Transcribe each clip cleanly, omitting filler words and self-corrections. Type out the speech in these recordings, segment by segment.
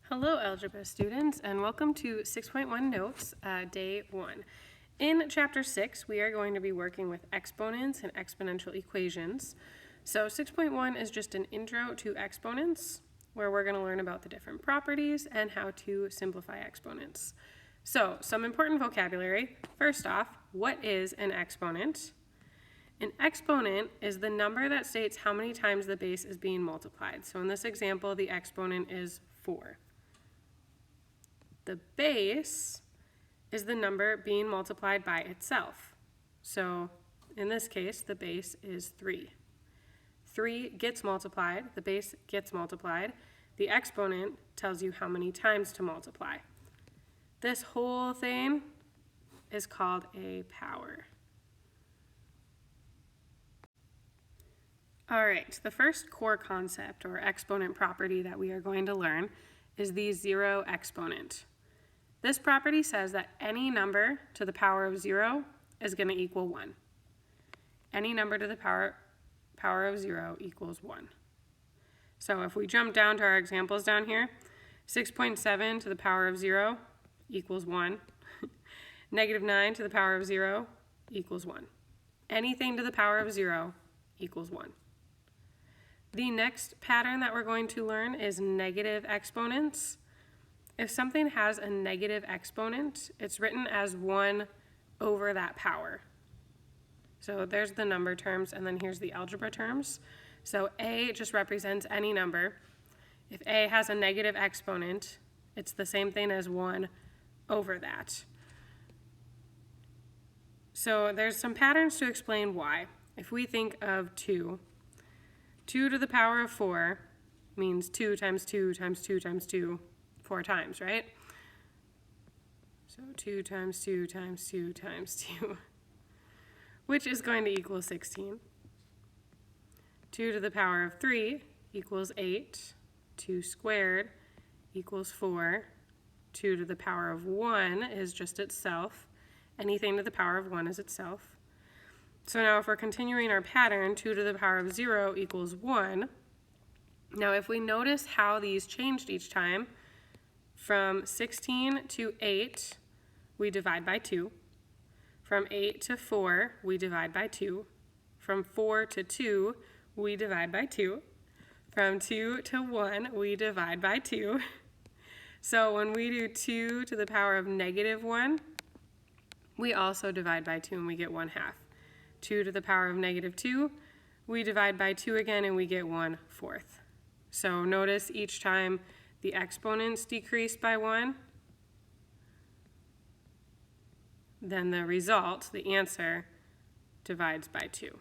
Hello algebra students, and welcome to 6.1 Notes, Day 1. In Chapter 6 we are going to be working with exponents and exponential equations. So 6.1 is just an intro to exponents where we're going to learn about the different properties and how to simplify exponents. So some important vocabulary. First off, what is an exponent? An exponent is the number that states how many times the base is being multiplied. So in this example, the exponent is 4. The base is the number being multiplied by itself. So in this case, the base is 3. 3 gets multiplied, the base gets multiplied. The exponent tells you how many times to multiply. This whole thing is called a power. All right, the first core concept or exponent property that we are going to learn is the zero exponent. This property says that any number to the power of 0 is going to equal 1. Any number to the power of 0 equals 1. So if we jump down to our examples down here, 6.7 to the power of 0 equals 1. Negative 9 to the power of 0 equals 1. Anything to the power of 0 equals 1. The next pattern that we're going to learn is negative exponents. If something has a negative exponent, it's written as 1 over that power. So there's the number terms, and then here's the algebra terms. So a just represents any number. If a has a negative exponent, it's the same thing as 1 over that. So there's some patterns to explain why. If we think of 2, 2 to the power of 4 means 2 times 2 times 2 times 2, 4 times, right? So 2 times 2 times 2 times 2, which is going to equal 16. 2 to the power of 3 equals 8. 2 squared equals 4. 2 to the power of 1 is just itself. Anything to the power of 1 is itself. So now if we're continuing our pattern, 2 to the power of 0 equals 1. Now if we notice how these changed each time, from 16 to 8, we divide by 2. From 8 to 4, we divide by 2. From 4 to 2, we divide by 2. From 2 to 1, we divide by 2. So when we do 2 to the power of negative 1, we also divide by 2 and we get 1/2. 2 to the power of negative 2, we divide by 2 again and we get 1/4. So notice each time the exponents decrease by 1, then the result, the answer, divides by 2.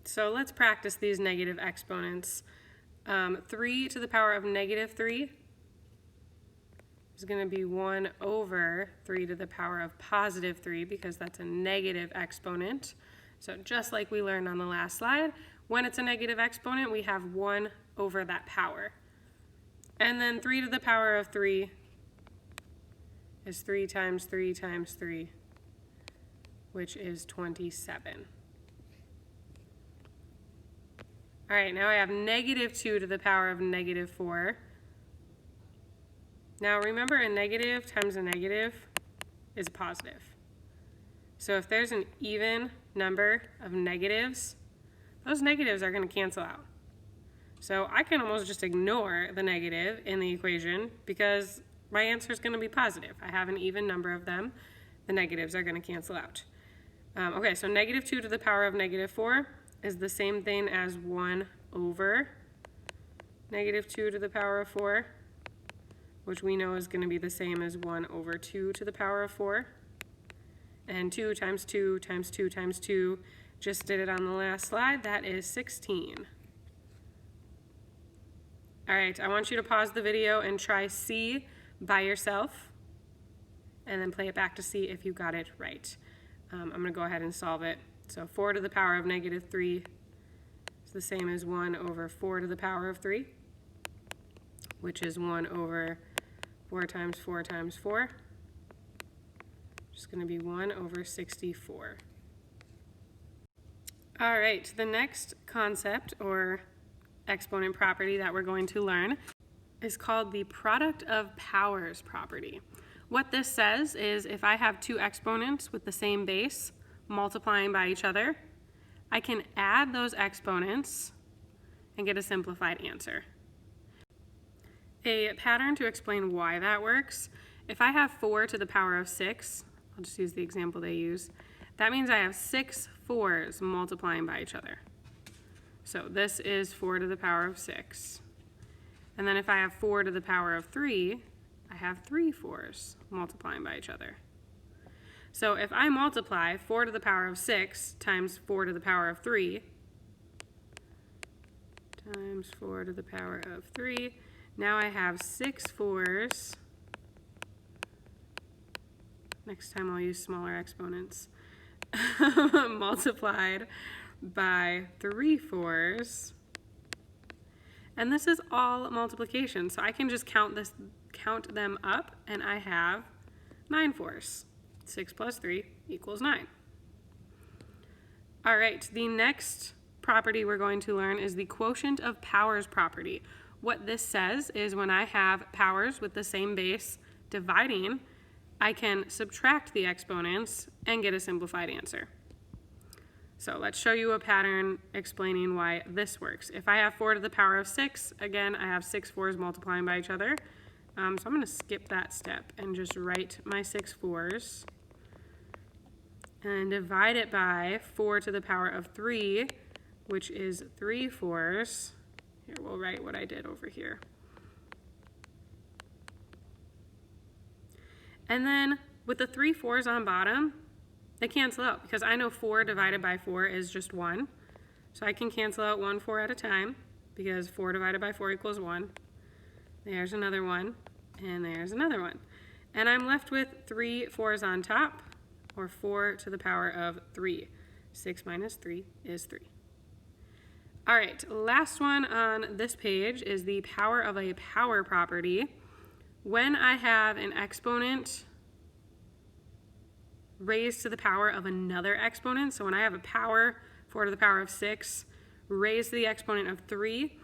So let's practice these negative exponents. 3 to the power of negative 3 is going to be 1 over 3 to the power of positive 3 because that's a negative exponent. So just like we learned on the last slide, when it's a negative exponent, we have 1 over that power. And then 3 to the power of 3 is 3 times 3 times 3, which is 27. All right, now I have negative 2 to the power of negative 4. Now remember, a negative times a negative is positive. So if there's an even number of negatives, those negatives are going to cancel out. So I can almost just ignore the negative in the equation because my answer is going to be positive. I have an even number of them. The negatives are going to cancel out. Okay, so negative 2 to the power of negative 4 is the same thing as 1 over negative 2 to the power of 4, which we know is going to be the same as 1 over 2 to the power of 4. And 2 times 2 times 2 times 2, just did it on the last slide, that is 16. All right, I want you to pause the video and try C by yourself, and then play it back to see if you got it right. I'm going to go ahead and solve it. So 4 to the power of negative 3 is the same as 1 over 4 to the power of 3, which is 1 over 4 times 4 times 4. Just going to be 1 over 64. All right, the next concept or exponent property that we're going to learn is called the product of powers property. What this says is if I have two exponents with the same base multiplying by each other, I can add those exponents and get a simplified answer. A pattern to explain why that works: if I have 4 to the power of 6, I'll just use the example they use, that means I have 6 4s multiplying by each other. So this is 4 to the power of 6. And then if I have 4 to the power of 3, I have 3 4s multiplying by each other. So if I multiply 4 to the power of 6 times 4 to the power of 3 times 4 to the power of 3, now I have 6 4s. Next time I'll use smaller exponents. Multiplied by 3 4s. And this is all multiplication, so I can just count them up, and I have 9 4s. 6 plus 3 equals 9. All right, the next property we're going to learn is the quotient of powers property. What this says is when I have powers with the same base dividing, I can subtract the exponents and get a simplified answer. So let's show you a pattern explaining why this works. If I have 4 to the power of 6, again, I have 6 4s multiplying by each other. So I'm going to skip that step and just write my 6 4s and divide it by 4 to the power of 3, which is 3 4s. Here, we'll write what I did over here. And then with the 3 4s on bottom, they cancel out because I know 4 divided by 4 is just 1. So I can cancel out 1 4 at a time because 4 divided by 4 equals 1. There's another one, and there's another one. And I'm left with 3 4s on top, or 4 to the power of 3. 6 minus 3 is 3. All right, last one on this page is the power of a power property. When I have an exponent raised to the power of another exponent, so when I have a power, 4 to the power of 6, raised to the exponent of 3,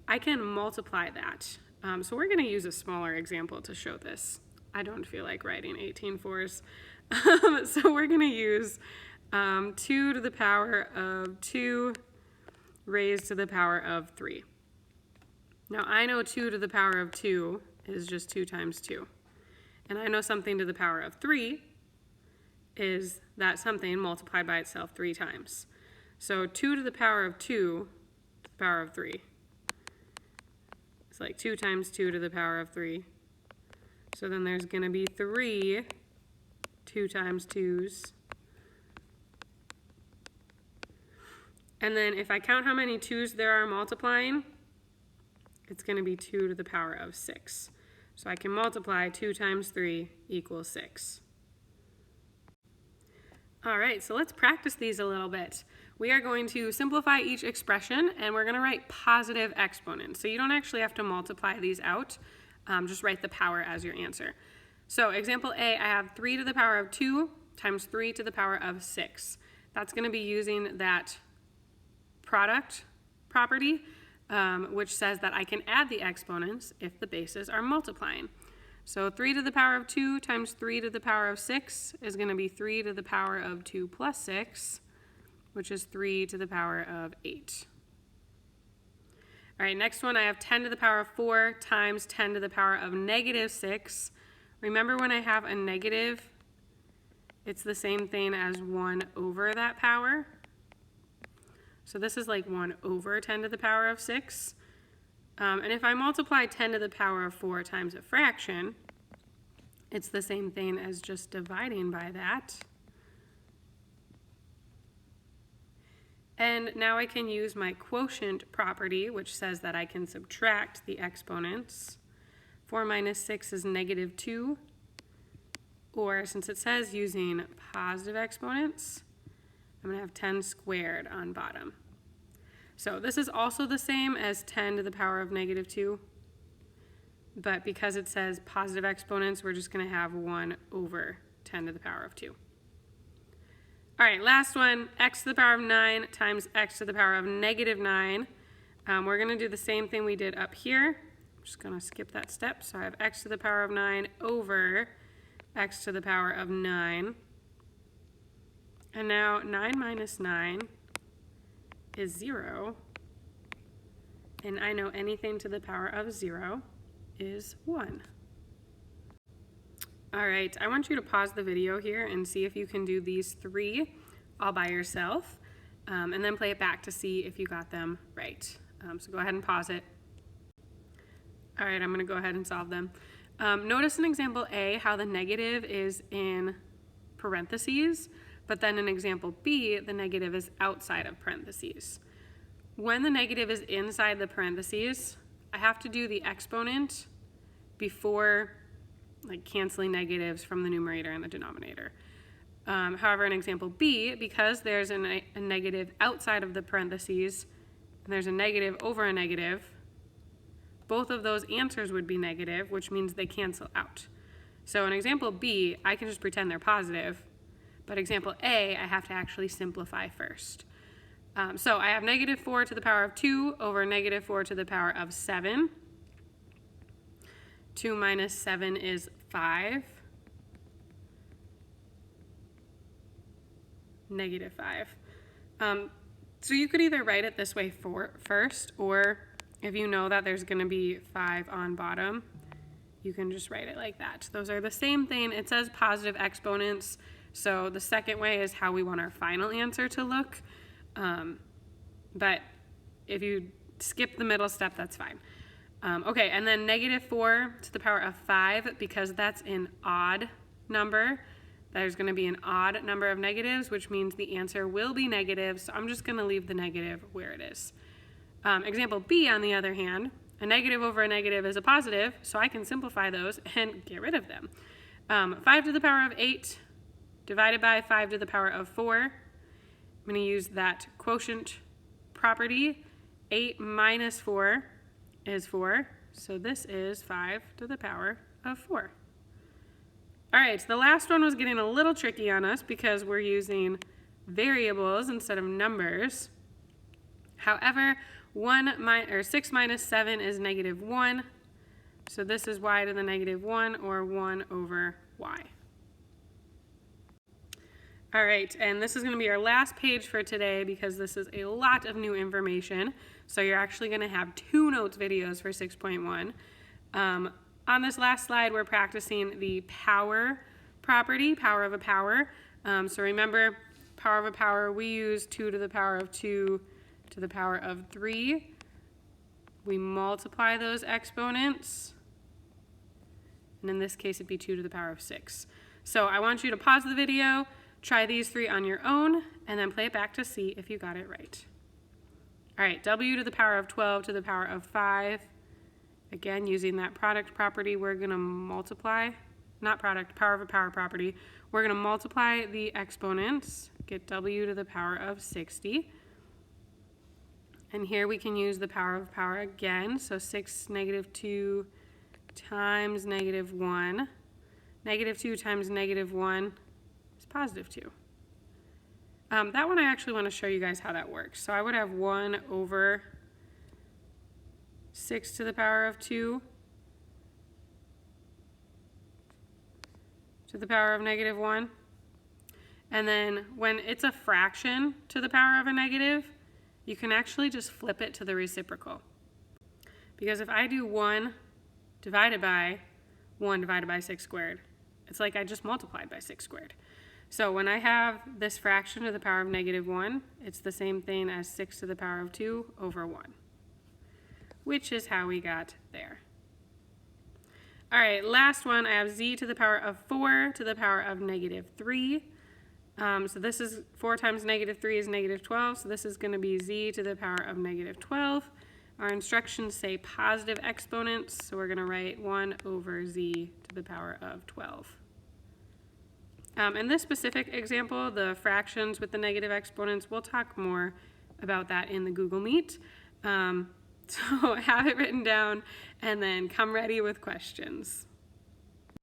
I can multiply that. So we're going to use a smaller example to show this. I don't feel like writing 18 4s. So we're going to use 2 to the power of 2 raised to the power of 3. Now I know 2 to the power of 2 is just 2 times 2. And I know something to the power of 3 is that something multiplied by itself 3 times. So 2 to the power of 2 to the power of 3. It's like 2 times 2 to the power of 3. So then there's going to be 3 2 times 2's. And then if I count how many 2's there are multiplying, it's going to be 2 to the power of 6. So I can multiply 2 times 3 equals 6. All right, so let's practice these a little bit. We are going to simplify each expression, and we're going to write positive exponents. So you don't actually have to multiply these out. Just write the power as your answer. So example A, I have 3 to the power of 2 times 3 to the power of 6. That's going to be using that product property, which says that I can add the exponents if the bases are multiplying. So 3 to the power of 2 times 3 to the power of 6 is going to be 3 to the power of 2 plus 6, which is 3 to the power of 8. All right, next one, I have 10 to the power of 4 times 10 to the power of negative 6. Remember, when I have a negative, it's the same thing as 1 over that power. So this is like 1 over 10 to the power of 6. And if I multiply 10 to the power of 4 times a fraction, it's the same thing as just dividing by that. And now I can use my quotient property, which says that I can subtract the exponents. 4 minus 6 is negative 2. Or since it says using positive exponents, I'm going to have 10 squared on bottom. So this is also the same as 10 to the power of negative 2. But because it says positive exponents, we're just going to have 1 over 10 to the power of 2. All right, last one, x to the power of 9 times x to the power of negative 9. We're going to do the same thing we did up here. I'm just going to skip that step. So I have x to the power of 9 over x to the power of 9. And now 9 minus 9 is 0. And I know anything to the power of 0 is 1. All right, I want you to pause the video here and see if you can do these 3 all by yourself, and then play it back to see if you got them right. So go ahead and pause it. All right, I'm going to go ahead and solve them. Notice in example A how the negative is in parentheses, but then in example B, the negative is outside of parentheses. When the negative is inside the parentheses, I have to do the exponent before canceling negatives from the numerator and the denominator. However, in example B, because there's a negative outside of the parentheses, and there's a negative over a negative, both of those answers would be negative, which means they cancel out. So in example B, I can just pretend they're positive, but example A, I have to actually simplify first. So I have negative 4 to the power of 2 over negative 4 to the power of 7. 2 minus 7 is 5. Negative 5. So you could either write it this way first, or if you know that there's going to be 5 on bottom, you can just write it like that. Those are the same thing. It says positive exponents, so the second way is how we want our final answer to look. But if you skip the middle step, that's fine. Okay, and then negative 4 to the power of 5, because that's an odd number, there's going to be an odd number of negatives, which means the answer will be negative, so I'm just going to leave the negative where it is. Example B, on the other hand, a negative over a negative is a positive, so I can simplify those and get rid of them. 5 to the power of 8 divided by 5 to the power of 4. I'm going to use that quotient property. 8 minus 4 is 4, so this is 5 to the power of 4. All right, the last one was getting a little tricky on us because we're using variables instead of numbers. However, 6 minus 7 is negative 1, so this is y to the negative 1, or 1 over y. All right, and this is going to be our last page for today because this is a lot of new information. So you're actually going to have 2 notes videos for 6.1. On this last slide, we're practicing the power property, power of a power. So remember, power of a power, we use 2 to the power of 2 to the power of 3. We multiply those exponents, and in this case, it'd be 2 to the power of 6. So I want you to pause the video, try these 3 on your own, and then play it back to see if you got it right. All right, w to the power of 12 to the power of 5. Again, using that product property, we're going to multiply, not product, power of a power property. We're going to multiply the exponents, get w to the power of 60. And here we can use the power of power again. So 6 negative 2 times negative 1. Negative 2 times negative 1 is positive 2. That one I actually want to show you guys how that works. So I would have 1 over 6 to the power of 2 to the power of negative 1. And then when it's a fraction to the power of a negative, you can actually just flip it to the reciprocal. Because if I do 1 divided by 6 squared, it's like I just multiplied by 6 squared. So when I have this fraction to the power of negative 1, it's the same thing as 6 to the power of 2 over 1, which is how we got there. All right, last one, I have z to the power of 4 to the power of negative 3. So this is 4 times negative 3 is negative 12, so this is going to be z to the power of negative 12. Our instructions say positive exponents, so we're going to write 1 over z to the power of 12. In this specific example, the fractions with the negative exponents, we'll talk more about that in the Google Meet. So have it written down and then come ready with questions.